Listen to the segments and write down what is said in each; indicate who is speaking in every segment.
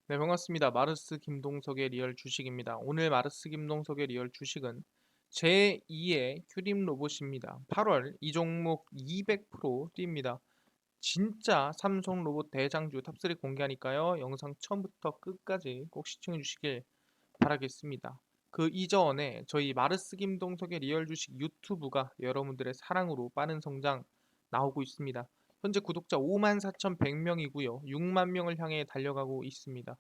Speaker 1: 네, 반갑습니다. 마르스 김동석의 리얼 주식입니다. 오늘 마르스 김동석의 리얼 주식은 제2의 휴림 로봇입니다. 8월 이 종목 200% 뜁니다. 진짜 삼성 로봇 대장주 탑3 공개하니까요. 영상 처음부터 끝까지 꼭 시청해 주시길 바라겠습니다. 그 이전에 저희 마르스 김동석의 리얼 주식 유튜브가 여러분들의 사랑으로 빠른 성장 나오고 있습니다. 현재 구독자 54,100명이고요. 6만 명을 향해 달려가고 있습니다.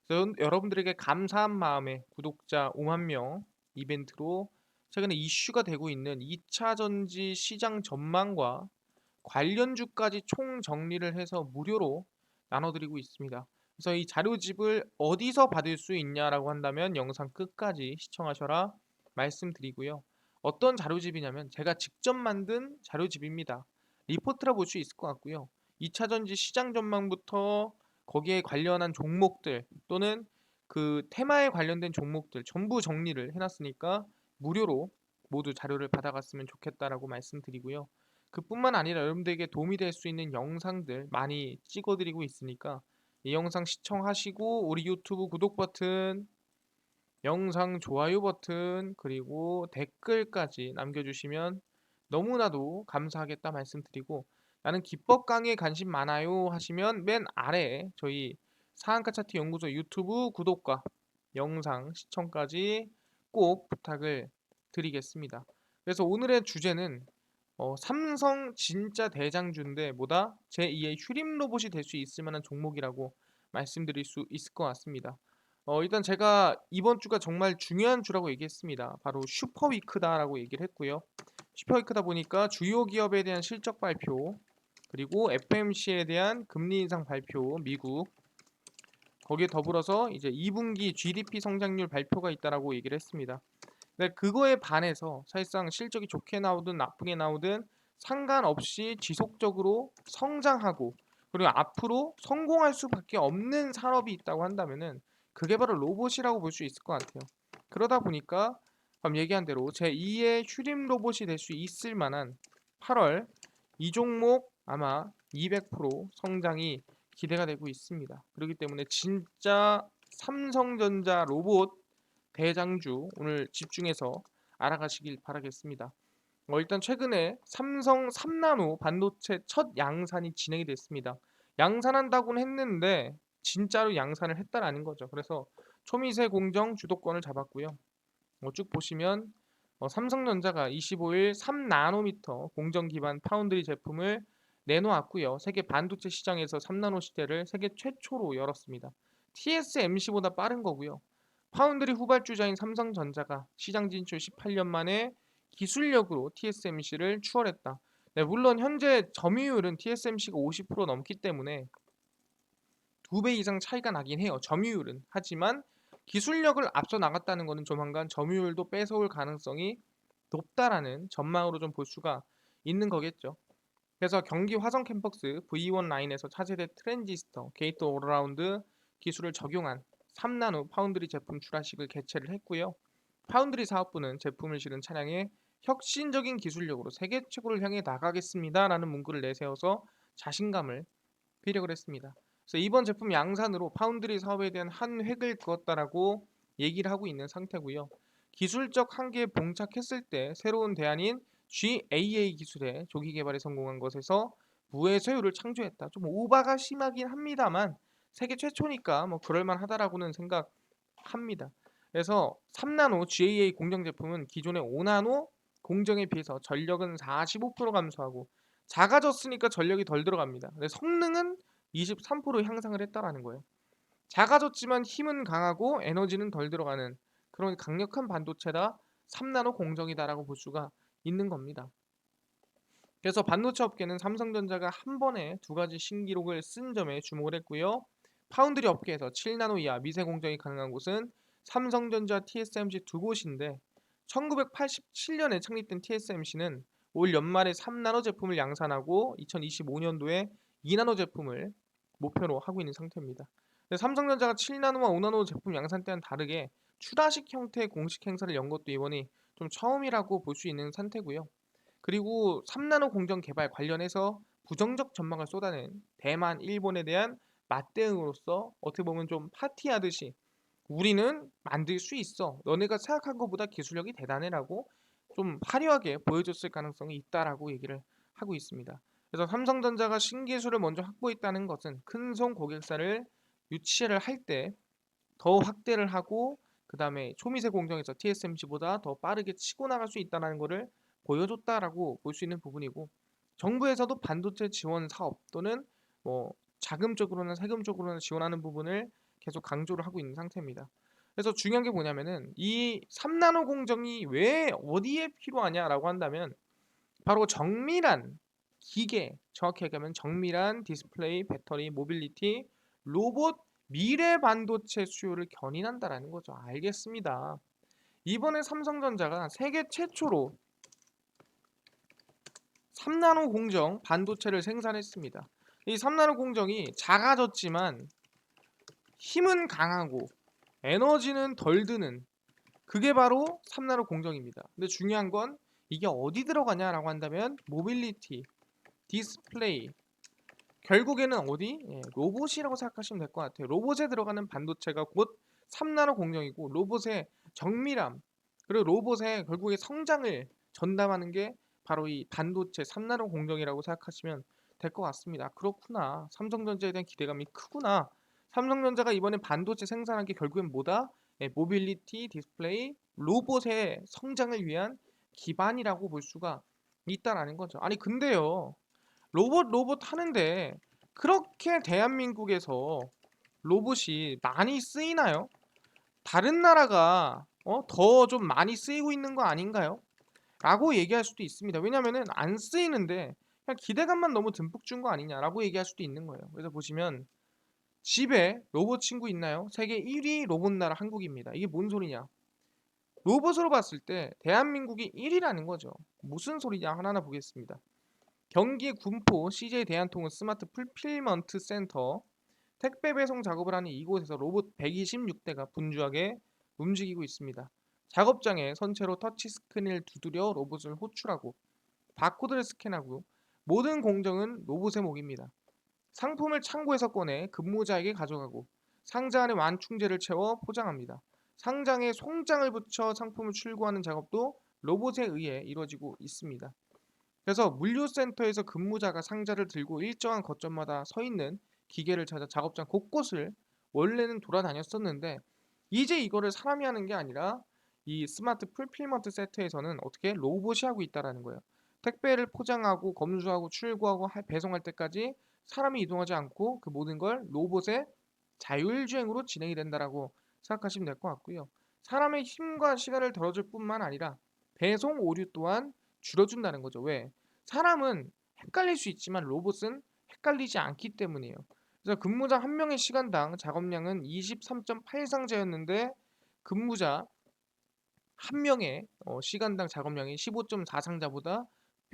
Speaker 1: 그래서 여러분들에게 감사한 마음에 구독자 5만 명 이벤트로 최근에 이슈가 되고 있는 2차 전지 시장 전망과 관련주까지 총 정리를 해서 무료로 나눠드리고 있습니다. 그래서 이 자료집을 어디서 받을 수 있냐라고 한다면 영상 끝까지 시청하셔라 말씀드리고요. 어떤 자료집이냐면 제가 직접 만든 자료집입니다. 리포트라 볼 수 있을 것 같고요. 2차 전지 시장 전망부터 거기에 관련한 종목들 또는 그 테마에 관련된 종목들 전부 정리를 해놨으니까 무료로 모두 자료를 받아갔으면 좋겠다라고 말씀드리고요. 그뿐만 아니라 여러분들에게 도움이 될 수 있는 영상들 많이 찍어드리고 있으니까 이 영상 시청하시고 우리 유튜브 구독 버튼, 영상 좋아요 버튼, 그리고 댓글까지 남겨주시면 너무나도 감사하겠다 말씀드리고 나는 기법 강의에 관심 많아요 하시면 맨 아래에 저희 사안가 차트 연구소 유튜브 구독과 영상 시청까지 꼭 부탁을 드리겠습니다. 그래서 오늘의 주제는 삼성 진짜 대장주인데 뭐다? 제2의 휴림 로봇이 될 수 있을 만한 종목이라고 말씀드릴 수 있을 것 같습니다. 일단 제가 이번 주가 정말 중요한 주라고 얘기했습니다. 바로 슈퍼위크다라고 얘기를 했고요. 슈퍼위크다 보니까 주요 기업에 대한 실적 발표, 그리고 FMC에 대한 금리 인상 발표, 미국, 거기에 더불어서 이제 2분기 GDP 성장률 발표가 있다라고 얘기를 했습니다. 네, 그거에 반해서 사실상 실적이 좋게 나오든 나쁘게 나오든 상관없이 지속적으로 성장하고 그리고 앞으로 성공할 수밖에 없는 산업이 있다고 한다면은 그게 바로 로봇이라고 볼 수 있을 것 같아요. 그러다 보니까 방금 얘기한 대로 제2의 휴림 로봇이 될 수 있을 만한 8월 이 종목 아마 200% 성장이 기대가 되고 있습니다. 그렇기 때문에 진짜 삼성전자 로봇 대장주 오늘 집중해서 알아가시길 바라겠습니다. 일단 최근에 삼성 3나노 반도체 첫 양산이 진행이 됐습니다. 양산한다고는 했는데 진짜로 양산을 했다라는 거죠. 그래서 초미세 공정 주도권을 잡았고요. 쭉 보시면 삼성전자가 25일 3나노미터 공정 기반 파운드리 제품을 내놓았고요. 세계 반도체 시장에서 3나노 시대를 세계 최초로 열었습니다. TSMC보다 빠른 거고요. 파운드리 후발주자인 삼성전자가 시장 진출 18년 만에 기술력으로 TSMC를 추월했다. 네, 물론 현재 점유율은 TSMC가 50% 넘기 때문에 2배 이상 차이가 나긴 해요. 점유율은. 하지만 기술력을 앞서 나갔다는 것은 조만간 점유율도 뺏어올 가능성이 높다라는 전망으로 좀 볼 수가 있는 거겠죠. 그래서 경기 화성 캠퍼스 V1 라인에서 차세대 트랜지스터 게이트 올라운드 기술을 적용한 3나노 파운드리 제품 출하식을 개최를 했고요. 파운드리 사업부는 제품을 실은 차량에 혁신적인 기술력으로 세계 최고를 향해 나가겠습니다라는 문구를 내세워서 자신감을 피력을 했습니다. 그래서 이번 제품 양산으로 파운드리 사업에 대한 한 획을 그었다라고 얘기를 하고 있는 상태고요. 기술적 한계에 봉착했을 때 새로운 대안인 GAA 기술의 조기 개발에 성공한 것에서 부의 소유를 창조했다. 좀 오바가 심하긴 합니다만 세계 최초니까 뭐 그럴만하다라고는 생각합니다. 그래서 3나노 GAA 공정 제품은 기존의 5나노 공정에 비해서 전력은 45% 감소하고 작아졌으니까 전력이 덜 들어갑니다. 근데 성능은 23% 향상을 했다라는 거예요. 작아졌지만 힘은 강하고 에너지는 덜 들어가는 그런 강력한 반도체다 3나노 공정이다라고 볼 수가 있는 겁니다. 그래서 반도체 업계는 삼성전자가 한 번에 두 가지 신기록을 쓴 점에 주목을 했고요. 파운드리 업계에서 7나노 이하 미세 공정이 가능한 곳은 삼성전자, TSMC 두 곳인데 1987년에 창립된 TSMC는 올 연말에 3나노 제품을 양산하고 2025년도에 2나노 제품을 목표로 하고 있는 상태입니다. 삼성전자가 7나노와 5나노 제품 양산 때와는 다르게 추다식 형태의 공식 행사를 연 것도 이번이 좀 처음이라고 볼 수 있는 상태고요. 그리고 3나노 공정 개발 관련해서 부정적 전망을 쏟아낸 대만, 일본에 대한 맞대응으로서 어떻게 보면 좀 파티하듯이 우리는 만들 수 있어. 너네가 생각한 것보다 기술력이 대단해라고 좀 화려하게 보여줬을 가능성이 있다라고 얘기를 하고 있습니다. 그래서 삼성전자가 신기술을 먼저 확보했다는 것은 큰손 고객사를 유치를 할 때 더 확대를 하고 그 다음에 초미세 공정에서 TSMC보다 더 빠르게 치고 나갈 수 있다는 것을 보여줬다라고 볼 수 있는 부분이고 정부에서도 반도체 지원 사업 또는 뭐 자금적으로나 세금적으로나 지원하는 부분을 계속 강조를 하고 있는 상태입니다. 그래서 중요한 게 뭐냐면은 이 3나노 공정이 왜 어디에 필요하냐라고 한다면 바로 정밀한 기계, 정확히 얘기하면 정밀한 디스플레이, 배터리, 모빌리티, 로봇, 미래 반도체 수요를 견인한다라는 거죠. 알겠습니다. 이번에 삼성전자가 세계 최초로 3나노 공정 반도체를 생산했습니다. 이 3나노 공정이 작아졌지만 힘은 강하고 에너지는 덜 드는 그게 바로 3나노 공정입니다. 근데 중요한 건 이게 어디 들어가냐라고 한다면 모빌리티, 디스플레이, 결국에는 어디? 로봇이라고 생각하시면 될 것 같아요. 로봇에 들어가는 반도체가 곧 3나노 공정이고 로봇의 정밀함 그리고 로봇의 결국에 성장을 전담하는 게 바로 이 반도체 3나노 공정이라고 생각하시면 될 것 같습니다. 그렇구나. 삼성전자에 대한 기대감이 크구나. 삼성전자가 이번에 반도체 생산한 게 결국엔 뭐다? 모빌리티, 디스플레이, 로봇의 성장을 위한 기반이라고 볼 수가 있다라는 거죠. 아니 근데요. 로봇 하는데 그렇게 대한민국에서 로봇이 많이 쓰이나요? 다른 나라가 더 좀 많이 쓰이고 있는 거 아닌가요? 라고 얘기할 수도 있습니다. 왜냐면은 안 쓰이는데 그냥 기대감만 너무 듬뿍 준 거 아니냐라고 얘기할 수도 있는 거예요. 그래서 보시면 집에 로봇 친구 있나요? 세계 1위 로봇 나라 한국입니다. 이게 뭔 소리냐? 로봇으로 봤을 때 대한민국이 1위라는 거죠. 무슨 소리냐 하나하나 보겠습니다. 경기 군포 CJ 대한통운 스마트 풀필먼트 센터 택배 배송 작업을 하는 이곳에서 로봇 126대가 분주하게 움직이고 있습니다. 작업장에 선체로 터치스크린을 두드려 로봇을 호출하고 바코드를 스캔하고 모든 공정은 로봇의 몫입니다. 상품을 창고에서 꺼내 근무자에게 가져가고 상자 안에 완충제를 채워 포장합니다. 상장에 송장을 붙여 상품을 출고하는 작업도 로봇에 의해 이루어지고 있습니다. 그래서 물류센터에서 근무자가 상자를 들고 일정한 거점마다 서 있는 기계를 찾아 작업장 곳곳을 원래는 돌아다녔었는데 이제 이거를 사람이 하는 게 아니라 이 스마트 풀필먼트 세트에서는 어떻게 로봇이 하고 있다라는 거예요. 택배를 포장하고 검수하고 출고하고 배송할 때까지 사람이 이동하지 않고 그 모든 걸 로봇의 자율주행으로 진행이 된다라고 생각하시면 될 것 같고요. 사람의 힘과 시간을 덜어줄 뿐만 아니라 배송 오류 또한 줄여준다는 거죠. 왜? 사람은 헷갈릴 수 있지만 로봇은 헷갈리지 않기 때문이에요. 그래서 근무자 한 명의 시간당 작업량은 23.8상자였는데 근무자 한 명의 시간당 작업량이 15.4상자보다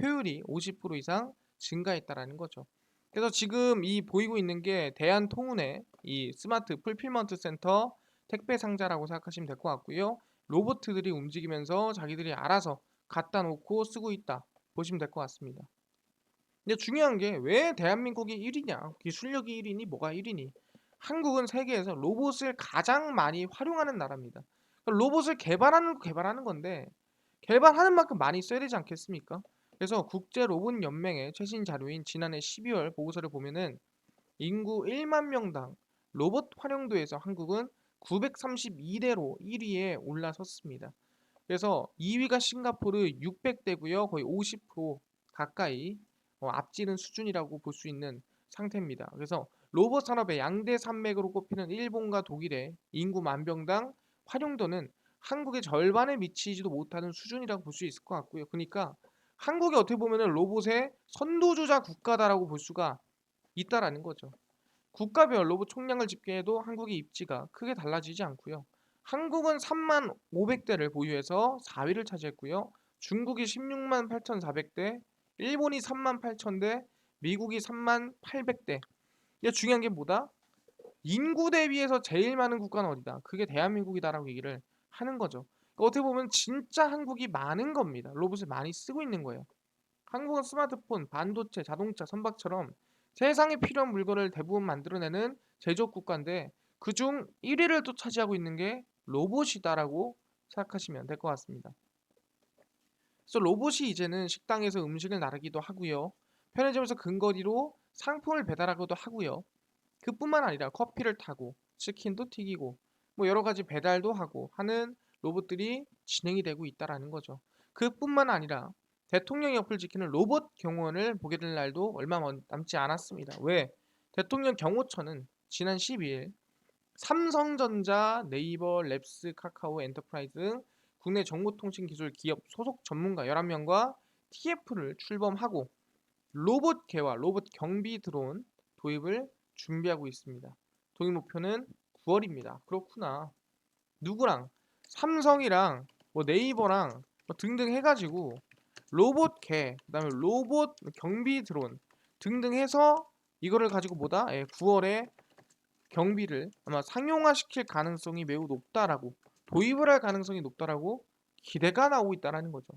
Speaker 1: 효율이 50% 이상 증가했다라는 거죠. 그래서 지금 이 보이고 있는 게 대한통운의 이 스마트 풀필먼트 센터 택배 상자라고 생각하시면 될 것 같고요. 로봇들이 움직이면서 자기들이 알아서 갖다 놓고 쓰고 있다 보시면 될 것 같습니다. 근데 중요한 게 왜 대한민국이 1위냐? 기술력이 1위니 뭐가 1위니? 한국은 세계에서 로봇을 가장 많이 활용하는 나라입니다. 그러니까 로봇을 개발하는 건데 개발하는 만큼 많이 써야 되지 않겠습니까? 그래서 국제 로봇 연맹의 최신 자료인 지난해 12월 보고서를 보면은 인구 1만 명당 로봇 활용도에서 한국은 932대로 1위에 올라섰습니다. 그래서 2위가 싱가포르 600대고요. 거의 50% 가까이 앞지른 수준이라고 볼 수 있는 상태입니다. 그래서 로봇 산업의 양대 산맥으로 꼽히는 일본과 독일의 인구 만병당 활용도는 한국의 절반에 미치지도 못하는 수준이라고 볼 수 있을 것 같고요. 그러니까 한국이 어떻게 보면 로봇의 선도주자 국가다라고 볼 수가 있다라는 거죠. 국가별 로봇 총량을 집계해도 한국의 입지가 크게 달라지지 않고요. 한국은 3만 500대를 보유해서 4위를 차지했고요. 중국이 16만 8,400대, 일본이 3만 8,000대, 미국이 3만 800대. 이게 중요한 게 뭐다? 인구 대비해서 제일 많은 국가는 어디다? 그게 대한민국이다라고 얘기를 하는 거죠. 그러니까 어떻게 보면 진짜 한국이 많은 겁니다. 로봇을 많이 쓰고 있는 거예요. 한국은 스마트폰, 반도체, 자동차, 선박처럼 세상에 필요한 물건을 대부분 만들어내는 제조업 국가인데 그중 1위를 또 차지하고 있는 게 로봇이다라고 생각하시면 될 것 같습니다. 그래서 로봇이 이제는 식당에서 음식을 나르기도 하고요. 편의점에서 근거리로 상품을 배달하기도 하고요. 그뿐만 아니라 커피를 타고 치킨도 튀기고 뭐 여러 가지 배달도 하고 하는 로봇들이 진행이 되고 있다라는 거죠. 그뿐만 아니라 대통령 옆을 지키는 로봇 경호원을 보게 될 날도 얼마 남지 않았습니다. 왜? 대통령 경호처는 지난 12일 삼성전자, 네이버, 랩스, 카카오, 엔터프라이즈 등 국내 정보통신기술 기업 소속 전문가 11명과 TF를 출범하고 로봇 개와 로봇 경비 드론 도입을 준비하고 있습니다. 도입 목표는 9월입니다. 그렇구나. 누구랑? 삼성이랑 뭐 네이버랑 뭐 등등 해가지고 로봇 개, 그다음에 로봇 경비 드론 등등 해서 이거를 가지고 뭐다? 9월에 경비를 아마 상용화시킬 가능성이 매우 높다라고 도입을 할 가능성이 높다라고 기대가 나오고 있다라는 거죠.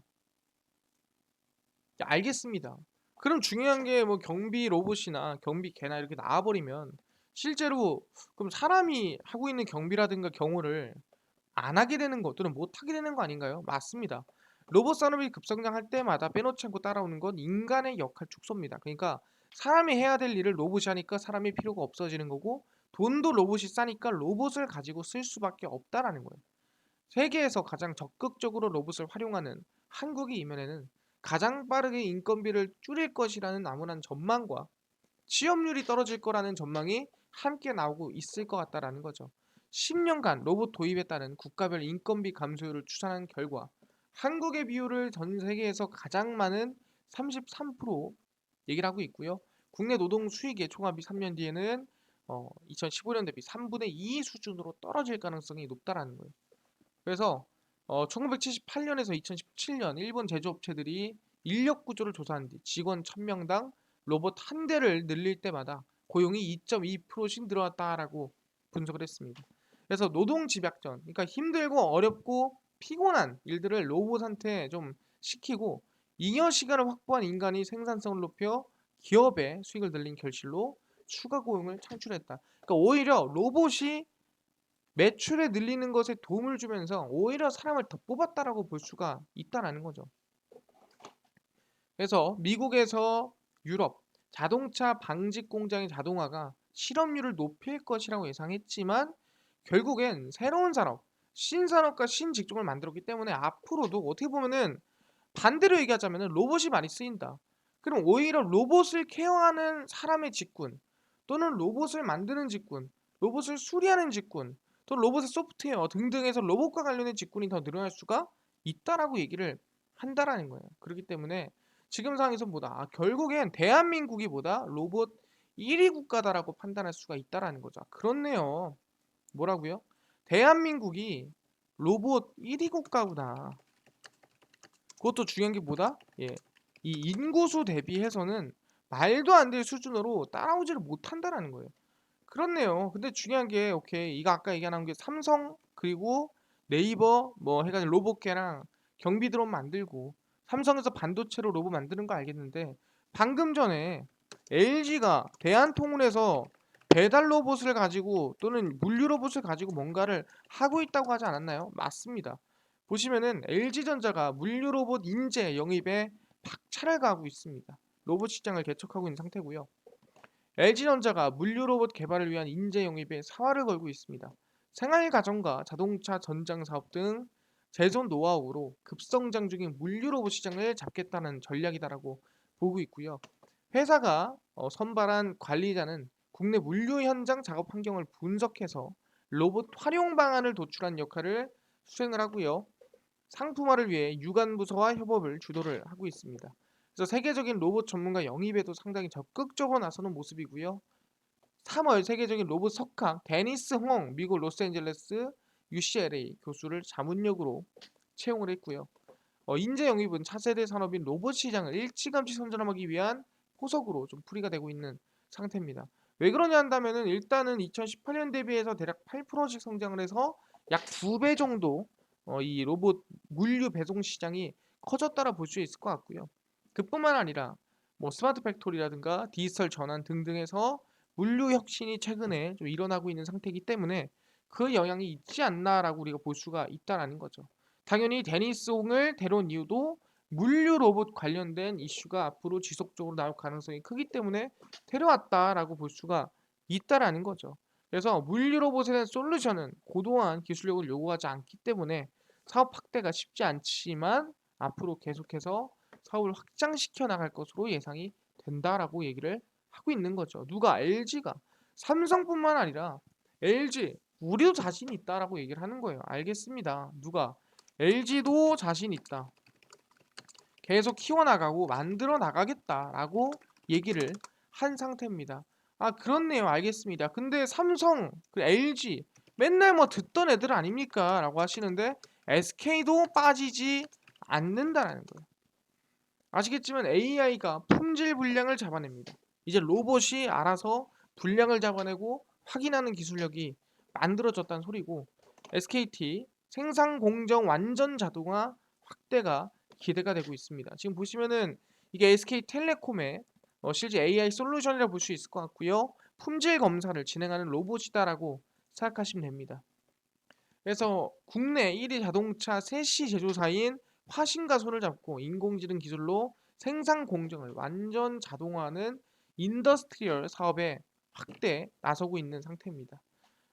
Speaker 1: 알겠습니다. 그럼 중요한 게 뭐 경비 로봇이나 경비 개나 이렇게 나와버리면 실제로 그럼 사람이 하고 있는 경비라든가 경호를 안 하게 되는 거 또는 못 하게 되는 거 아닌가요? 맞습니다. 로봇 산업이 급성장할 때마다 빼놓지 않고 따라오는 건 인간의 역할 축소입니다. 그러니까 사람이 해야 될 일을 로봇이 하니까 사람이 필요가 없어지는 거고 돈도 로봇이 싸니까 로봇을 가지고 쓸 수밖에 없다라는 거예요. 세계에서 가장 적극적으로 로봇을 활용하는 한국의 이면에는 가장 빠르게 인건비를 줄일 것이라는 암울한 전망과 취업률이 떨어질 거라는 전망이 함께 나오고 있을 것 같다라는 거죠. 10년간 로봇 도입에 따른 국가별 인건비 감소율을 추산한 결과 한국의 비율을 전 세계에서 가장 많은 33% 얘기를 하고 있고요. 국내 노동 수익의 총합이 3년 뒤에는 2015년 대비 3분의 2 수준으로 떨어질 가능성이 높다라는 거예요. 그래서 1978년에서 2017년 일본 제조업체들이 인력 구조를 조사한 뒤 직원 1000명당 로봇 한 대를 늘릴 때마다 고용이 2.2%씩 늘어났다라고 분석을 했습니다. 그래서 노동 집약전, 그러니까 힘들고 어렵고 피곤한 일들을 로봇한테 좀 시키고 잉여 시간을 확보한 인간이 생산성을 높여 기업의 수익을 늘린 결실로 추가 고용을 창출했다. 그러니까 오히려 로봇이 매출에 늘리는 것에 도움을 주면서 오히려 사람을 더 뽑았다라고 볼 수가 있다라는 거죠. 그래서 미국에서 유럽 자동차 방직 공장의 자동화가 실업률을 높일 것이라고 예상했지만 결국엔 새로운 산업, 신산업과 신직종을 만들었기 때문에 앞으로도 어떻게 보면은 반대로 얘기하자면 로봇이 많이 쓰인다. 그럼 오히려 로봇을 케어하는 사람의 직군 또는 로봇을 만드는 직군, 로봇을 수리하는 직군, 또 로봇의 소프트웨어 등등에서 로봇과 관련된 직군이 더 늘어날 수가 있다라고 얘기를 한다라는 거예요. 그렇기 때문에 지금 상황에서 결국엔 대한민국이 로봇 1위 국가다라고 판단할 수가 있다라는 거죠. 그렇네요. 뭐라고요? 대한민국이 로봇 1위 국가구나. 그것도 중요한 게 예. 이 인구수 대비해서는 말도 안 될 수준으로 따라오지를 못한다라는 거예요. 그렇네요. 근데 중요한 게 오케이. 이거 아까 얘기한 게 삼성 그리고 네이버 뭐 해가지고 로봇계랑 경비 드론 만들고 삼성에서 반도체로 로봇 만드는 거 알겠는데 방금 전에 LG가 대한통운에서 배달 로봇을 가지고 또는 물류 로봇을 가지고 뭔가를 하고 있다고 하지 않았나요? 맞습니다. 보시면은 LG전자가 물류 로봇 인재 영입에 박차를 가하고 있습니다. 로봇 시장을 개척하고 있는 상태고요. LG전자가 물류 로봇 개발을 위한 인재 영입에 사활을 걸고 있습니다. 생활가전과 자동차 전장 사업 등 제조 노하우로 급성장 중인 물류 로봇 시장을 잡겠다는 전략이다라고 보고 있고요. 회사가 선발한 관리자는 국내 물류 현장 작업 환경을 분석해서 로봇 활용 방안을 도출한 역할을 수행을 하고요. 상품화를 위해 유관부서와 협업을 주도를 하고 있습니다. 그래서 세계적인 로봇 전문가 영입에도 상당히 적극적으로 나서는 모습이고요. 3월 세계적인 로봇 석학 데니스 홍 미국 로스앤젤레스 UCLA 교수를 자문역으로 채용을 했고요. 인재 영입은 차세대 산업인 로봇 시장을 일찌감치 선점하기 위한 포석으로 좀 풀이가 되고 있는 상태입니다. 왜 그러냐 한다면은 일단은 2018년 대비해서 대략 8%씩 성장을 해서 약 2배 정도 이 로봇 물류 배송 시장이 커졌다라 볼 수 있을 것 같고요. 그뿐만 아니라 뭐 스마트 팩토리라든가 디지털 전환 등등 해서 물류 혁신이 최근에 좀 일어나고 있는 상태이기 때문에 그 영향이 있지 않나라고 우리가 볼 수가 있다라는 거죠. 당연히 데니스 홍을 데려온 이유도 물류 로봇 관련된 이슈가 앞으로 지속적으로 나올 가능성이 크기 때문에 데려왔다라고 볼 수가 있다라는 거죠. 그래서 물류 로봇에 대한 솔루션은 고도한 기술력을 요구하지 않기 때문에 사업 확대가 쉽지 않지만 앞으로 계속해서 사업을 확장시켜 나갈 것으로 예상이 된다라고 얘기를 하고 있는 거죠. 누가 LG가 삼성뿐만 아니라 LG 우리도 자신 있다라고 얘기를 하는 거예요. 알겠습니다. 누가 LG도 자신 있다. 계속 키워나가고 만들어 나가겠다라고 얘기를 한 상태입니다. 아 그렇네요. 알겠습니다. 근데 삼성, LG 맨날 뭐 듣던 애들 아닙니까? 라고 하시는데 SK도 빠지지 않는다라는 거예요. 아시겠지만 AI가 품질 분량을 잡아냅니다. 이제 로봇이 알아서 분량을 잡아내고 확인하는 기술력이 만들어졌다는 소리고 SKT 생산 공정 완전 자동화 확대가 기대가 되고 있습니다. 지금 보시면은 이게 SK텔레콤의 실제 AI 솔루션이라 볼 수 있을 것 같고요. 품질 검사를 진행하는 로봇이다라고 생각하시면 됩니다. 그래서 국내 1위 자동차 세시 제조사인 화신과 손을 잡고 인공지능 기술로 생산 공정을 완전 자동화하는 인더스트리얼 사업에 확대 나서고 있는 상태입니다.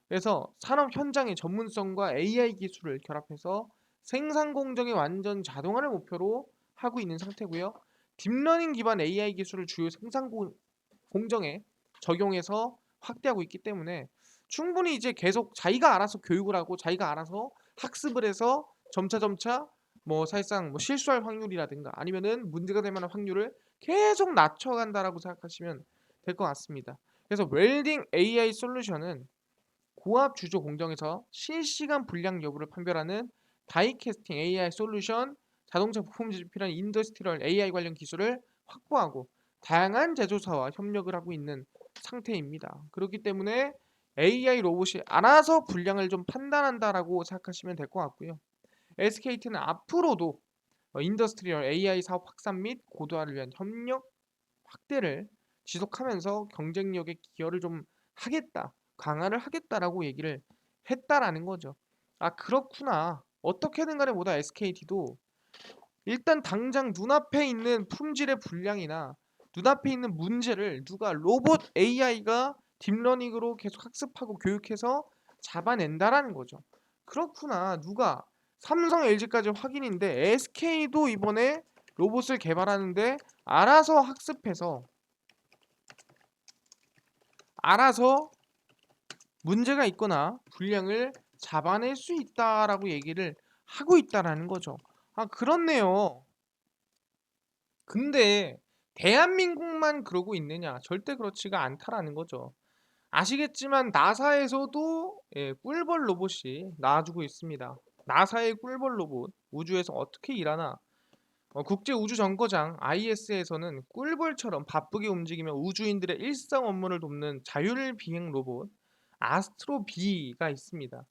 Speaker 1: 그래서 산업 현장의 전문성과 AI 기술을 결합해서 생산 공정의 완전 자동화를 목표로 하고 있는 상태고요. 딥러닝 기반 AI 기술을 주요 생산 공정에 적용해서 확대하고 있기 때문에 충분히 이제 계속 자기가 알아서 교육을 하고 자기가 알아서 학습을 해서 점차 뭐 사실상 뭐 실수할 확률이라든가 아니면은 문제가 될 만한 확률을 계속 낮춰간다라고 생각하시면 될 것 같습니다. 그래서 웰딩 AI 솔루션은 고압 주조 공정에서 실시간 불량 여부를 판별하는 다이캐스팅 AI 솔루션, 자동차 부품 제조필한 인더스트리얼 AI 관련 기술을 확보하고 다양한 제조사와 협력을 하고 있는 상태입니다. 그렇기 때문에 AI 로봇이 알아서 분량을 좀 판단한다라고 생각하시면 될 것 같고요. SKT는 앞으로도 인더스트리얼 AI 사업 확산 및 고도화를 위한 협력 확대를 지속하면서 경쟁력에 기여를 좀 하겠다, 강화를 하겠다라고 얘기를 했다라는 거죠. 아 그렇구나. 어떻게든 간에 뭐다 SKT도 일단 당장 눈앞에 있는 품질의 불량이나 눈앞에 있는 문제를 누가 로봇 AI가 딥러닝으로 계속 학습하고 교육해서 잡아낸다라는 거죠. 그렇구나. 누가 삼성, LG까지 확인인데 SK도 이번에 로봇을 개발하는데 알아서 학습해서 알아서 문제가 있거나 불량을 잡아낼 수 있다라고 얘기를 하고 있다라는 거죠. 아, 그렇네요. 근데 대한민국만 그러고 있느냐? 절대 그렇지가 않다라는 거죠. 아시겠지만 나사에서도 꿀벌 로봇이 나와주고 있습니다. 나사의 꿀벌 로봇 우주에서 어떻게 일하나? 국제우주정거장 IS에서는 꿀벌처럼 바쁘게 움직이며 우주인들의 일상 업무를 돕는 자율비행 로봇 아스트로비가 있습니다.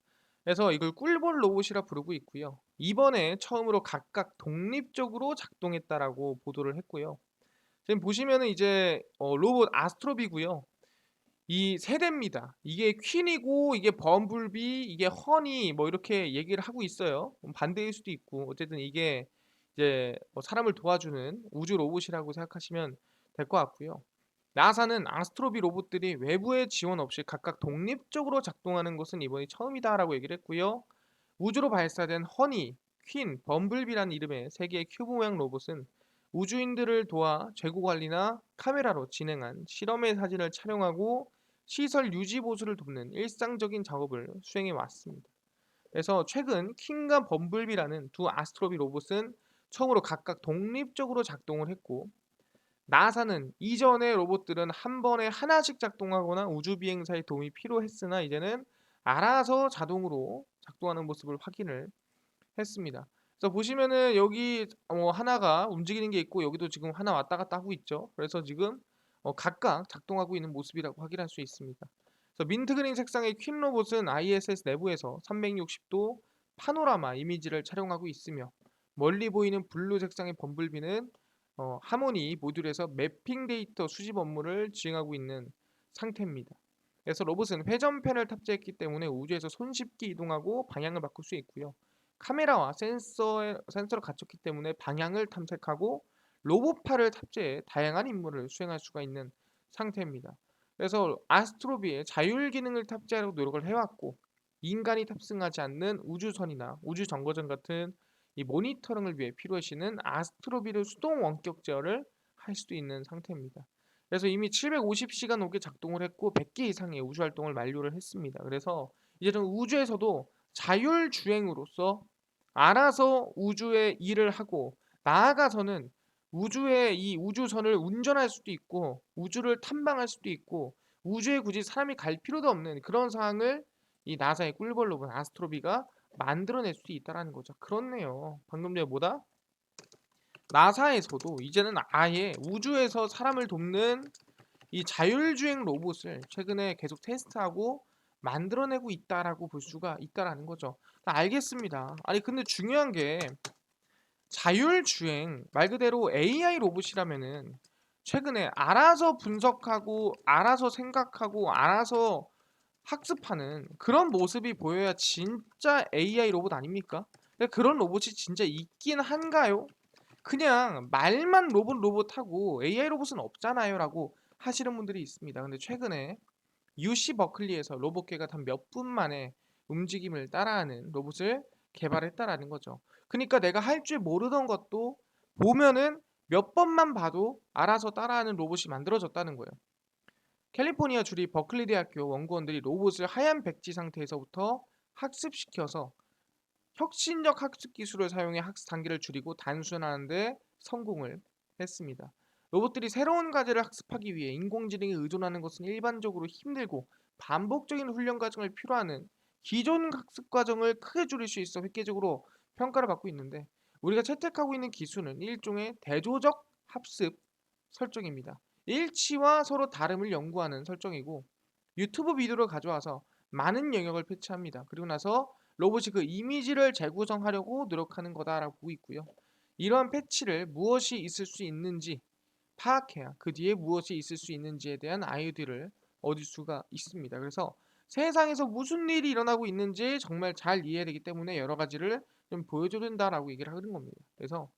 Speaker 1: 그래서 이걸 꿀벌 로봇이라 부르고 있고요. 이번에 처음으로 각각 독립적으로 작동했다라고 보도를 했고요. 지금 보시면은 이제 로봇 아스트로비고요. 이 세대입니다. 이게 퀸이고 이게 범블비, 이게 허니 뭐 이렇게 얘기를 하고 있어요. 반대일 수도 있고 어쨌든 이게 이제 사람을 도와주는 우주 로봇이라고 생각하시면 될 것 같고요. 나사는 아스트로비 로봇들이 외부의 지원 없이 각각 독립적으로 작동하는 것은 이번이 처음이다라고 얘기를 했고요. 우주로 발사된 허니, 퀸, 범블비라는 이름의 세 개의 큐브 모양 로봇은 우주인들을 도와 재고 관리나 카메라로 진행한 실험의 사진을 촬영하고 시설 유지 보수를 돕는 일상적인 작업을 수행해 왔습니다. 그래서 최근 퀸과 범블비라는 두 아스트로비 로봇은 처음으로 각각 독립적으로 작동을 했고 나사는 이전의 로봇들은 한 번에 하나씩 작동하거나 우주 비행사의 도움이 필요했으나 이제는 알아서 자동으로 작동하는 모습을 확인을 했습니다. 그래서 보시면은 여기 하나가 움직이는 게 있고 여기도 지금 하나 왔다 갔다 하고 있죠. 그래서 지금 각각 작동하고 있는 모습이라고 확인할 수 있습니다. 그래서 민트그린 색상의 퀸 로봇은 ISS 내부에서 360도 파노라마 이미지를 촬영하고 있으며 멀리 보이는 블루 색상의 범블비는 하모니 모듈에서 매핑 데이터 수집 업무를 진행하고 있는 상태입니다. 그래서 로봇은 회전펜을 탑재했기 때문에 우주에서 손쉽게 이동하고 방향을 바꿀 수 있고요. 카메라와 센서를 갖췄기 때문에 방향을 탐색하고 로봇팔을 탑재해 다양한 임무를 수행할 수가 있는 상태입니다. 그래서 아스트로비에 자율 기능을 탑재하려고 노력을 해왔고, 인간이 탑승하지 않는 우주선이나 우주 정거장 같은 이 모니터링을 위해 필요하시는 아스트로비를 수동 원격 제어를 할 수도 있는 상태입니다. 그래서 이미 750시간 넘게 작동을 했고 100개 이상의 우주 활동을 만료를 했습니다. 그래서 이제는 우주에서도 자율 주행으로서 알아서 우주의 일을 하고, 나아가서는 우주의 이 우주선을 운전할 수도 있고 우주를 탐방할 수도 있고 우주에 굳이 사람이 갈 필요도 없는 그런 상황을 이 나사의 꿀벌 로봇 아스트로비가 만들어낼 수 있다라는 거죠. 그렇네요. 방금 전에 뭐다? 나사에서도 이제는 아예 우주에서 사람을 돕는 이 자율주행 로봇을 최근에 계속 테스트하고 만들어내고 있다라고 볼 수가 있다라는 거죠. 알겠습니다. 아니 근데 중요한 게, 자율주행 말 그대로 AI 로봇이라면은 최근에 알아서 분석하고 알아서 생각하고 알아서 학습하는 그런 모습이 보여야 진짜 AI 로봇 아닙니까? 근데 그런 로봇이 진짜 있긴 한가요? 그냥 말만 로봇하고 AI 로봇은 없잖아요 라고 하시는 분들이 있습니다. 근데 최근에 UC 버클리에서 로봇계가 단 몇 분 만에 움직임을 따라하는 로봇을 개발했다라는 거죠. 그러니까 내가 할 줄 모르던 것도 보면은 몇 번만 봐도 알아서 따라하는 로봇이 만들어졌다는 거예요. 캘리포니아 주리 버클리 대학교 연구원들이 로봇을 하얀 백지 상태에서부터 학습시켜서 혁신적 학습 기술을 사용해 학습 단계를 줄이고 단순화하는 데 성공을 했습니다. 로봇들이 새로운 과제를 학습하기 위해 인공지능에 의존하는 것은 일반적으로 힘들고 반복적인 훈련 과정을 필요하는 기존 학습 과정을 크게 줄일 수 있어 획기적으로 평가를 받고 있는데, 우리가 채택하고 있는 기술은 일종의 대조적 학습 설정입니다. 일치와 서로 다름을 연구하는 설정이고, 유튜브 비디오를 가져와서 많은 영역을 패치합니다. 그리고 나서 로봇이 그 이미지를 재구성하려고 노력하는 거다라고 보고 있고요. 이러한 패치를 무엇이 있을 수 있는지 파악해야 그 뒤에 무엇이 있을 수 있는지에 대한 아이디어를 얻을 수가 있습니다. 그래서 세상에서 무슨 일이 일어나고 있는지 정말 잘 이해해야 되기 때문에 여러 가지를 좀 보여줘야 된다라고 얘기를 하는 겁니다. 그래서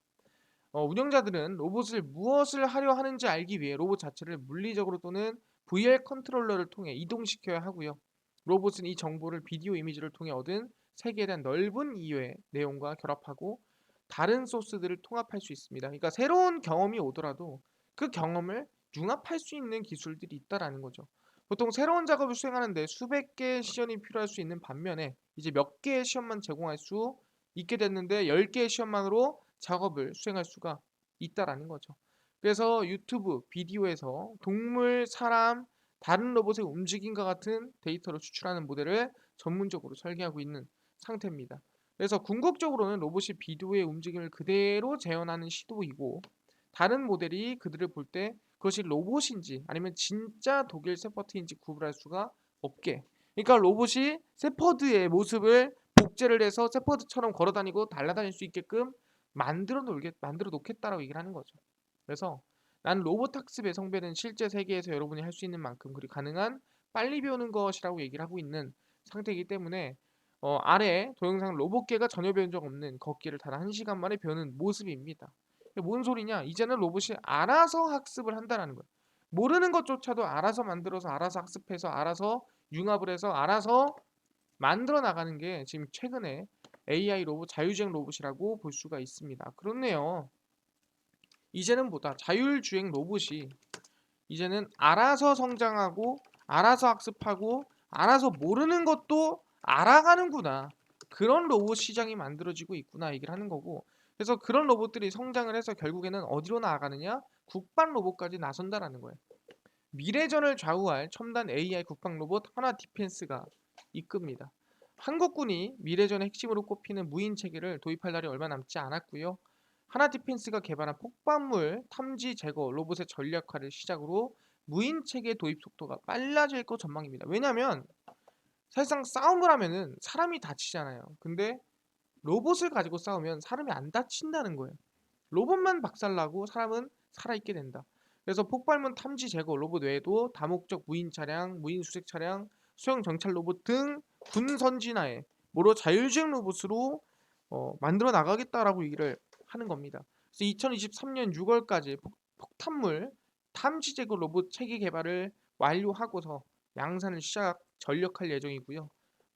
Speaker 1: 운영자들은 로봇을 무엇을 하려 하는지 알기 위해 로봇 자체를 물리적으로 또는 VR 컨트롤러를 통해 이동시켜야 하고요. 로봇은 이 정보를 비디오 이미지를 통해 얻은 세계에 대한 넓은 이해의 내용과 결합하고 다른 소스들을 통합할 수 있습니다. 그러니까 새로운 경험이 오더라도 그 경험을 융합할 수 있는 기술들이 있다라는 거죠. 보통 새로운 작업을 수행하는데 수백 개의 시연이 필요할 수 있는 반면에 이제 몇 개의 시험만 제공할 수 있게 됐는데 10개의 시험만으로 작업을 수행할 수가 있다라는 거죠. 그래서 유튜브 비디오에서 동물, 사람, 다른 로봇의 움직임과 같은 데이터를 추출하는 모델을 전문적으로 설계하고 있는 상태입니다. 그래서 궁극적으로는 로봇이 비디오의 움직임을 그대로 재현하는 시도이고, 다른 모델이 그들을 볼 때 그것이 로봇인지 아니면 진짜 독일 세퍼드인지 구분할 수가 없게, 그러니까 로봇이 세퍼드의 모습을 복제를 해서 세퍼드처럼 걸어다니고 달려다닐 수 있게끔 만들어 놓겠다라고 얘기를 하는 거죠. 그래서 난 로봇 학습의 성배는 실제 세계에서 여러분이 할 수 있는 만큼 그리고 가능한 빨리 배우는 것이라고 얘기를 하고 있는 상태이기 때문에, 아래 동영상 로봇계가 전혀 배운 적 없는 걷기를 단 1시간 만에 배우는 모습입니다. 이게 뭔 소리냐? 이제는 로봇이 알아서 학습을 한다는 거예요. 모르는 것조차도 알아서 만들어서 알아서 학습해서 알아서 융합을 해서 알아서 만들어 나가는 게 지금 최근에 AI 로봇, 자율주행 로봇이라고 볼 수가 있습니다. 그렇네요. 이제는 보다 자율주행 로봇이 이제는 알아서 성장하고 알아서 학습하고 알아서 모르는 것도 알아가는구나. 그런 로봇 시장이 만들어지고 있구나 얘기를 하는 거고, 그래서 그런 로봇들이 성장을 해서 결국에는 어디로 나아가느냐? 국방 로봇까지 나선다라는 거예요. 미래전을 좌우할 첨단 AI 국방 로봇 하나 디펜스가 이끕니다. 한국군이 미래전의 핵심으로 꼽히는 무인 체계를 도입할 날이 얼마 남지 않았고요. 하나 디펜스가 개발한 폭발물 탐지 제거 로봇의 전략화를 시작으로 무인 체계 도입 속도가 빨라질 거 전망입니다. 왜냐하면 사실상 싸움을 하면은 사람이 다치잖아요. 근데 로봇을 가지고 싸우면 사람이 안 다친다는 거예요. 로봇만 박살나고 사람은 살아있게 된다. 그래서 폭발물 탐지 제거 로봇 외에도 다목적 무인 차량, 무인 수색 차량, 소형 정찰 로봇 등 군 선진화에 모두 자율주행 로봇으로 만들어 나가겠다라고 얘기를 하는 겁니다. 그래서 2023년 6월까지 폭탄물 탐지 제거 로봇 체계 개발을 완료하고서 양산을 전력할 예정이고요.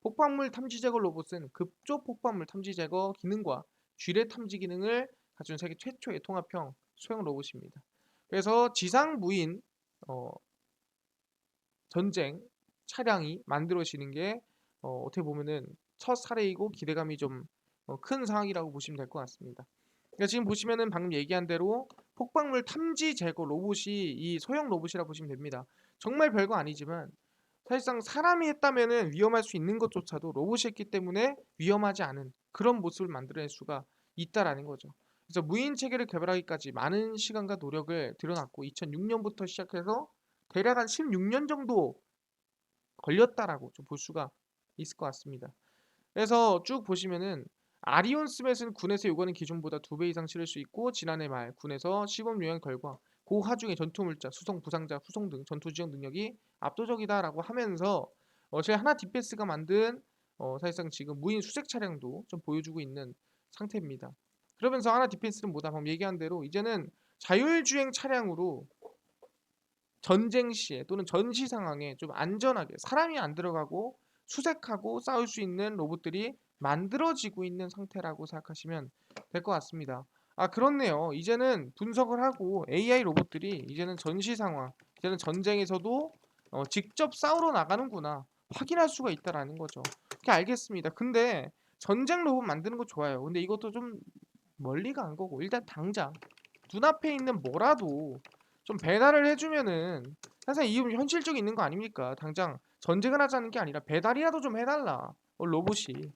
Speaker 1: 폭발물 탐지 제거 로봇은 급조 폭발물 탐지 제거 기능과 쥐뢰 탐지 기능을 갖춘 세계 최초의 통합형 소형 로봇입니다. 그래서 지상 무인 전쟁 차량이 만들어지는 게 어떻게 보면은 첫 사례이고 기대감이 좀 큰 상황이라고 보시면 될 것 같습니다. 그러니까 지금 보시면은 방금 얘기한 대로 폭발물 탐지 제거 로봇이 이 소형 로봇이라 보시면 됩니다. 정말 별거 아니지만 사실상 사람이 했다면은 위험할 수 있는 것조차도 로봇이 했기 때문에 위험하지 않은 그런 모습을 만들어낼 수가 있다라는 거죠. 그래서 무인 체계를 개발하기까지 많은 시간과 노력을 들여놨고 2006년부터 시작해서 대략 한 16년 정도 걸렸다라고 좀 볼 수가 있을 것 같습니다. 그래서 쭉 보시면은 아리온 스맷은 군에서 요구하는 기준보다 2배 이상 실을 수 있고 지난해 말 군에서 시범 요양 결과 고하중의 전투물자, 수송 부상자, 후송 등 전투 지역 능력이 압도적이다라고 하면서 저희 하나 디펜스가 만든 사실상 지금 무인 수색 차량도 좀 보여주고 있는 상태입니다. 그러면서 하나 디펜스는 뭐다? 방금 얘기한 대로 이제는 자율주행 차량으로 전쟁 시에 또는 전시 상황에 좀 안전하게 사람이 안 들어가고 수색하고 싸울 수 있는 로봇들이 만들어지고 있는 상태라고 생각하시면 될 것 같습니다. 아, 그렇네요. 이제는 분석을 하고 AI 로봇들이 이제는 전시 상황, 이제는 전쟁에서도 직접 싸우러 나가는구나 확인할 수가 있다라는 거죠. 그렇게 알겠습니다. 근데 전쟁 로봇 만드는 거 좋아요. 근데 이것도 좀 멀리 간 거고 일단 당장 눈앞에 있는 뭐라도 좀 배달을 해주면은 사실 이건 현실적이 있는 거 아닙니까? 당장 전쟁을 하자는 게 아니라 배달이라도 좀 해달라 로봇이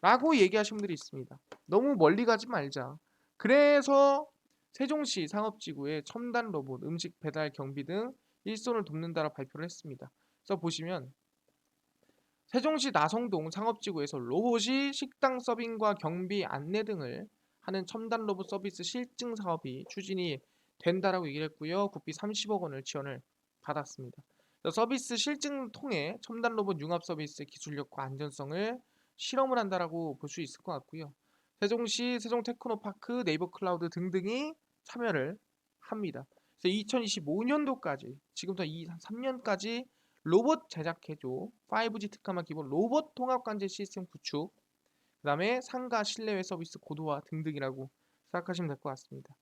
Speaker 1: 라고 얘기하신 분들이 있습니다. 너무 멀리 가지 말자. 그래서 세종시 상업지구에 첨단 로봇, 음식 배달 경비 등 일손을 돕는다라고 발표를 했습니다. 그래서 보시면 세종시 나성동 상업지구에서 로봇이 식당 서빙과 경비 안내 등을 하는 첨단 로봇 서비스 실증 사업이 추진이 된다라고 얘기를 했고요. 국비 30억 원을 지원을 받았습니다. 서비스 실증 통해 첨단 로봇 융합 서비스 기술력과 안전성을 실험을 한다라고 볼 수 있을 것 같고요. 세종시 세종테크노파크 네이버 클라우드 등등이 참여를 합니다. 그래서 2025년도까지 지금부터 3년까지 로봇 제작해줘 5G 특화만 기본 로봇 통합 관제 시스템 구축 그 다음에 상가 실내외 서비스 고도화 등등이라고 생각하시면 될 것 같습니다.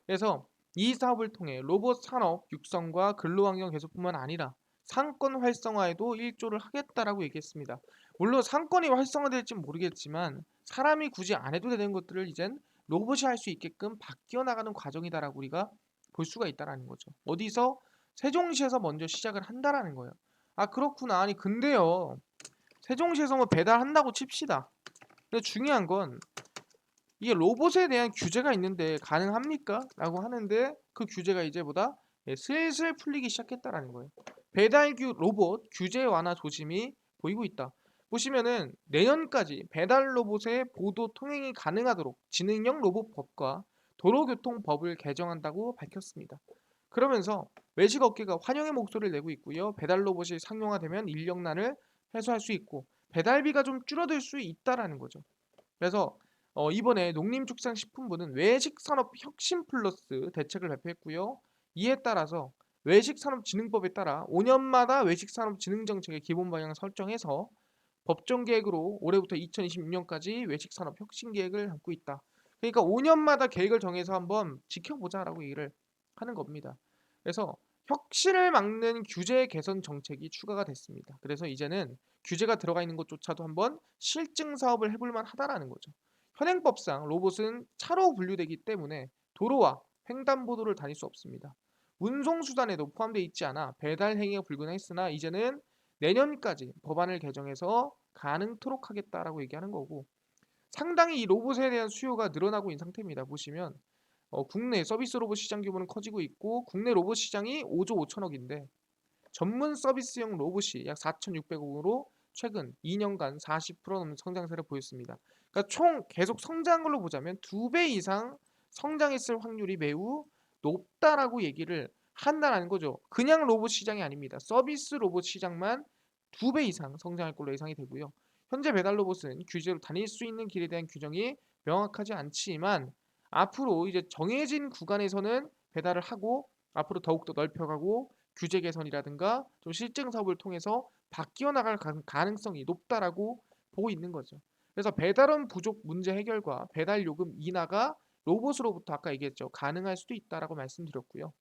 Speaker 1: 그래서 이 사업을 통해 로봇 산업 육성과 근로환경 개선뿐만 아니라 상권 활성화에도 일조를 하겠다라고 얘기했습니다. 물론 상권이 활성화될지는 모르겠지만 사람이 굳이 안 해도 되는 것들을 이젠 로봇이 할 수 있게끔 바뀌어 나가는 과정이다라고 우리가 볼 수가 있다라는 거죠. 어디서 세종시에서 먼저 시작을 한다라는 거예요. 아, 그렇구나. 아니 근데요. 세종시에서 뭐 배달한다고 칩시다. 근데 중요한 건 이게 로봇에 대한 규제가 있는데 가능합니까? 라고 하는데 그 규제가 이제 보다 슬슬 풀리기 시작했다라는 거예요. 배달규 로봇 규제 완화 조짐이 보이고 있다. 보시면은 내년까지 배달 로봇의 보도 통행이 가능하도록 지능형 로봇법과 도로교통법을 개정한다고 밝혔습니다. 그러면서 외식 업계가 환영의 목소리를 내고 있고요. 배달 로봇이 상용화되면 인력난을 해소할 수 있고 배달비가 좀 줄어들 수 있다라는 거죠. 그래서 이번에 농림축산식품부는 외식산업 혁신 플러스 대책을 발표했고요. 이에 따라서 외식산업진흥법에 따라 5년마다 외식산업진흥정책의 기본 방향을 설정해서 법정 계획으로 올해부터 2026년까지 외식산업 혁신 계획을 담고 있다. 그러니까 5년마다 계획을 정해서 한번 지켜보자라고 얘기를 하는 겁니다. 그래서 혁신을 막는 규제 개선 정책이 추가가 됐습니다. 그래서 이제는 규제가 들어가 있는 것조차도 한번 실증 사업을 해볼 만하다라는 거죠. 현행법상 로봇은 차로 분류되기 때문에 도로와 횡단보도를 다닐 수 없습니다. 운송수단에도 포함되어 있지 않아 배달 행위가 불가능했으나 이제는 내년까지 법안을 개정해서 가능토록 하겠다라고 얘기하는 거고 상당히 이 로봇에 대한 수요가 늘어나고 있는 상태입니다. 보시면 국내 서비스 로봇 시장 규모는 커지고 있고 국내 로봇 시장이 5조 5천억인데 전문 서비스형 로봇이 약 4,600억으로 최근 2년간 40% 넘는 성장세를 보였습니다. 그러니까 총 계속 성장한 걸로 보자면 2배 이상 성장했을 확률이 매우 높다라고 얘기를 한다는 거죠. 그냥 로봇 시장이 아닙니다. 서비스 로봇 시장만 2배 이상 성장할 걸로 예상이 되고요. 현재 배달 로봇은 규제로 다닐 수 있는 길에 대한 규정이 명확하지 않지만 앞으로 이제 정해진 구간에서는 배달을 하고 앞으로 더욱더 넓혀가고 규제 개선이라든가 좀 실증 사업을 통해서 바뀌어 나갈 가능성이 높다라고 보고 있는 거죠. 그래서 배달원 부족 문제 해결과 배달 요금 인하가 로봇으로부터 아까 얘기했죠. 가능할 수도 있다라고 말씀드렸고요.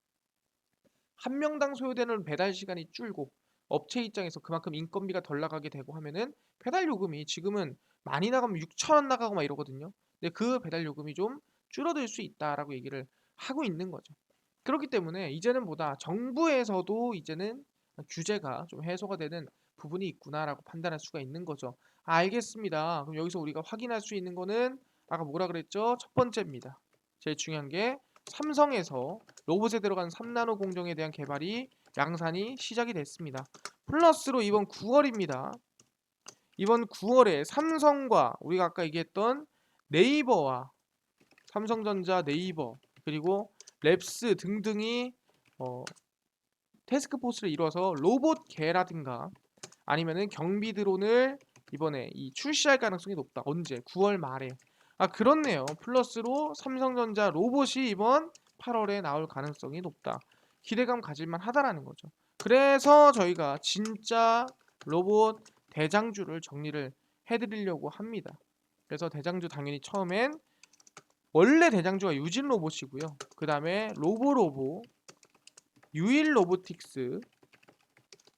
Speaker 1: 한 명당 소요되는 배달 시간이 줄고 업체 입장에서 그만큼 인건비가 덜 나가게 되고 하면은 배달 요금이 지금은 많이 나가면 6천 원 나가고 막 이러거든요. 근데 그 배달 요금이 좀 줄어들 수 있다라고 얘기를 하고 있는 거죠. 그렇기 때문에 이제는 보다 정부에서도 이제는 규제가 좀 해소가 되는 부분이 있구나라고 판단할 수가 있는 거죠. 알겠습니다. 그럼 여기서 우리가 확인할 수 있는 거는 아까 뭐라 그랬죠? 첫 번째입니다. 제일 중요한 게 삼성에서 로봇에 들어간 3나노 공정에 대한 개발이 양산이 시작이 됐습니다. 플러스로 이번 9월입니다. 이번 9월에 삼성과 우리가 아까 얘기했던 네이버와 삼성전자, 네이버 그리고 랩스 등등이 태스크포스를 이뤄서 로봇개라든가 아니면은 경비 드론을 이번에 출시할 가능성이 높다. 언제? 9월 말에. 아 그렇네요. 플러스로 삼성전자 로봇이 이번 8월에 나올 가능성이 높다. 기대감 가질만 하다라는 거죠. 그래서 저희가 진짜 로봇 대장주를 정리를 해드리려고 합니다. 그래서 대장주 당연히 처음엔 원래 대장주가 유진 로봇이고요. 그 다음에 로보로보, 유일 로보틱스,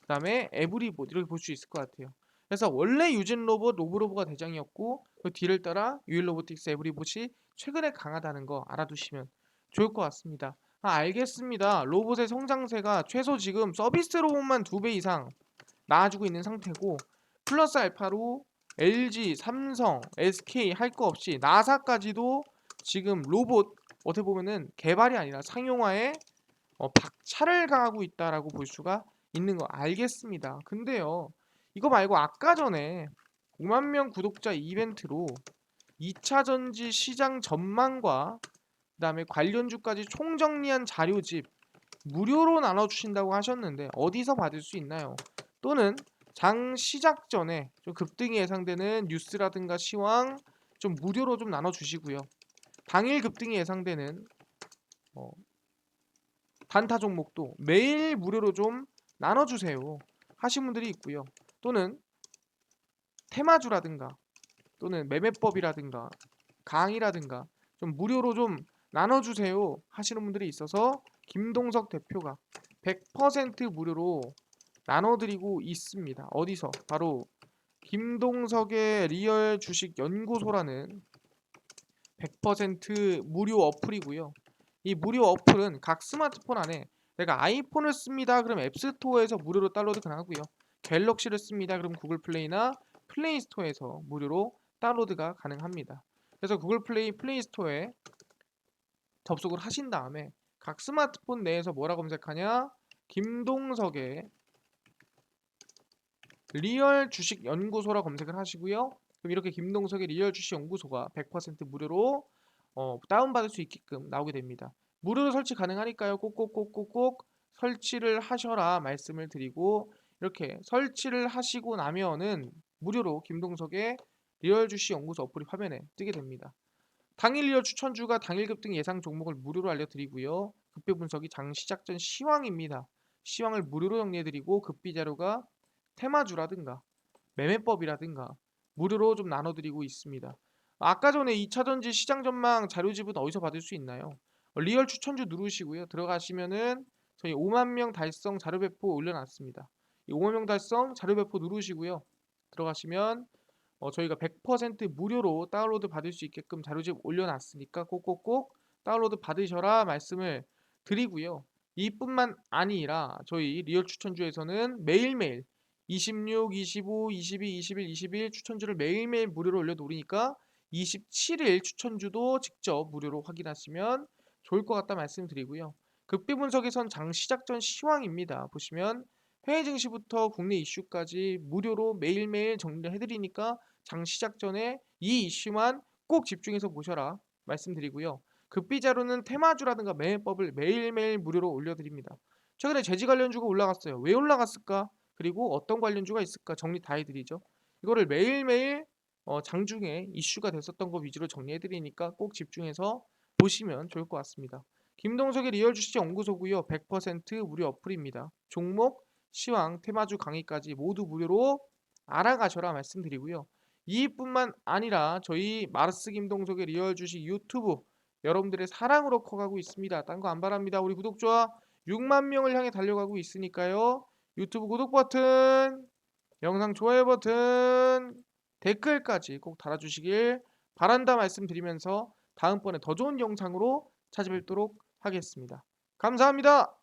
Speaker 1: 그 다음에 에브리봇 이렇게 볼 수 있을 것 같아요. 그래서 원래 유진 로봇, 로보로보가 대장이었고 그 뒤를 따라 유일 로보틱스, 에브리봇이 최근에 강하다는 거 알아두시면 좋을 것 같습니다. 아, 알겠습니다. 로봇의 성장세가 최소 지금 서비스 로봇만 2배 이상 나아지고 있는 상태고 플러스 알파로 LG, 삼성, SK 할 거 없이 나사까지도 지금 로봇 어떻게 보면은 개발이 아니라 상용화에 박차를 가하고 있다라고 볼 수가 있는 거 알겠습니다. 근데요, 이거 말고 아까 전에 5만 명 구독자 이벤트로 2차 전지 시장 전망과 그다음에 관련주까지 총정리한 자료집 무료로 나눠주신다고 하셨는데 어디서 받을 수 있나요? 또는 장 시작 전에 좀 급등이 예상되는 뉴스라든가 시황 좀 무료로 좀 나눠주시고요. 당일 급등이 예상되는 어, 단타 종목도 매일 무료로 좀 나눠주세요 하신 분들이 있고요. 또는 테마주라든가 또는 매매법이라든가 강의라든가 좀 무료로 좀 나눠주세요 하시는 분들이 있어서 김동석 대표가 100% 무료로 나눠드리고 있습니다. 어디서? 바로 김동석의 리얼 주식 연구소라는 100% 무료 어플이고요. 이 무료 어플은 각 스마트폰 안에 내가 아이폰을 씁니다. 그럼 앱스토어에서 무료로 다운로드 가능하고요. 갤럭시를 씁니다. 그럼 구글 플레이나 플레이 스토어에서 무료로 다운로드가 가능합니다. 그래서 구글 플레이 스토어에 접속을 하신 다음에 각 스마트폰 내에서 뭐라 검색하냐? 김동석의 리얼 주식 연구소라 검색을 하시고요. 그럼 이렇게 김동석의 리얼 주식 연구소가 100% 무료로 다운받을 수 있게끔 나오게 됩니다. 무료로 설치 가능하니까요. 꼭꼭꼭꼭꼭 설치를 하셔라 말씀을 드리고 이렇게 설치를 하시고 나면은 무료로 김동석의 리얼 주식 연구소 어플이 화면에 뜨게 됩니다. 당일 리얼 추천주가 당일 급등 예상 종목을 무료로 알려드리고요. 급비 분석이 장 시작 전 시황입니다. 시황을 무료로 정리해드리고 급비 자료가 테마주라든가 매매법이라든가 무료로 좀 나눠드리고 있습니다. 아까 전에 2차전지 시장 전망 자료집은 어디서 받을 수 있나요? 리얼 추천주 누르시고요. 들어가시면은 저희 5만 명 달성 자료 배포 올려놨습니다. 이 5만 명 달성 자료 배포 누르시고요. 들어가시면 저희가 100% 무료로 다운로드 받을 수 있게끔 자료집 올려놨으니까 꼭꼭꼭 다운로드 받으셔라 말씀을 드리고요. 이뿐만 아니라 저희 리얼 추천주에서는 매일매일 26, 25, 22, 21, 21 추천주를 매일매일 무료로 올려놓으니까 27일 추천주도 직접 무료로 확인하시면 좋을 것 같다 말씀드리고요. 극비 분석에선 장 시작 전 시황입니다. 보시면 해외 증시부터 국내 이슈까지 무료로 매일매일 정리를 해드리니까 장 시작 전에 이 이슈만 꼭 집중해서 보셔라 말씀드리고요. 급비 자료는 테마주라든가 매매법을 매일매일 무료로 올려드립니다. 최근에 제지 관련주가 올라갔어요. 왜 올라갔을까? 그리고 어떤 관련주가 있을까? 정리 다 해드리죠. 이거를 매일매일 장중에 이슈가 됐었던 거 위주로 정리해드리니까 꼭 집중해서 보시면 좋을 것 같습니다. 김동석의 리얼 주식 연구소고요. 100% 무료 어플입니다. 종목, 시황, 테마주 강의까지 모두 무료로 알아가셔라 말씀드리고요. 이뿐만 아니라 저희 마르스 김동석의 리얼 주식 유튜브 여러분들의 사랑으로 커가고 있습니다. 딴 거 안 바랍니다. 우리 구독자 6만 명을 향해 달려가고 있으니까요. 유튜브 구독 버튼, 영상 좋아요 버튼, 댓글까지 꼭 달아주시길 바란다 말씀드리면서 다음번에 더 좋은 영상으로 찾아뵙도록 하겠습니다. 감사합니다.